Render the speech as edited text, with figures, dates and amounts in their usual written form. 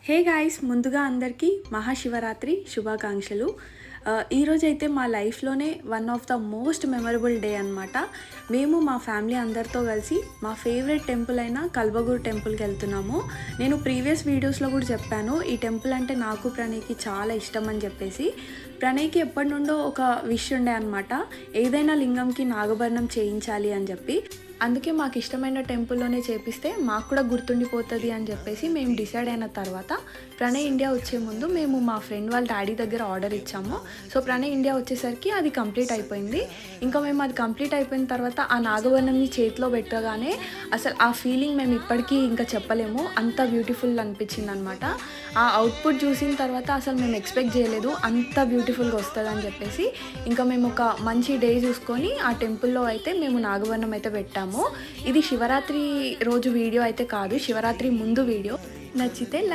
Hey guys, ముందుగా అందరికీ మహాశివరాత్రి శుభాకాంక్షలు. ఈరోజైతే మా లైఫ్లోనే one of the most memorable day అనమాట. మేము మా ఫ్యామిలీ అందరితో కలిసి మా ఫేవరెట్ టెంపుల్ అయిన కల్వగూర్ టెంపుల్కి వెళ్తున్నాము. నేను ప్రీవియస్ వీడియోస్లో కూడా చెప్పాను, ఈ టెంపుల్ అంటే నాకు ప్రణయ్కి చాలా ఇష్టం అని చెప్పేసి. ప్రణయ్కి ఎప్పటి నుండో ఒక విష్ ఉండే అనమాట, ఏదైనా లింగంకి నాగభరణం చేయించాలి అని చెప్పి. అందుకే మాకు ఇష్టమైన టెంపుల్లోనే చేపిస్తే మాకు కూడా గుర్తుండిపోతుంది అని చెప్పేసి మేము డిసైడ్ అయిన తర్వాత ప్రణయ్ ఇండియా వచ్చే ముందు మేము మా ఫ్రెండ్ వాళ్ళ డాడీ దగ్గర ఆర్డర్ ఇచ్చాము. సో ప్రణయ్ ఇండియా వచ్చేసరికి అది కంప్లీట్ అయిపోయింది. ఇంకా మేము అది కంప్లీట్ అయిపోయిన తర్వాత ఆ నాగవర్ణంని చేతిలో పెట్టగానే అసలు ఆ ఫీలింగ్ మేము ఇప్పటికీ ఇంకా చెప్పలేము, అంత బ్యూటిఫుల్ అనిపించింది అనమాట. ఆ అవుట్పుట్ చూసిన తర్వాత అసలు మేము ఎక్స్పెక్ట్ చేయలేదు అంత బ్యూటిఫుల్గా వస్తుంది అని చెప్పేసి. ఇంకా మేము ఒక మంచి డే చూసుకొని ఆ టెంపుల్లో అయితే మేము నాగవర్ణం అయితే పెట్టాము. ఇది శివరాత్రి రోజు వీడియో అయితే కాదు, శివరాత్రి ముందు వీడియో. నచ్చితే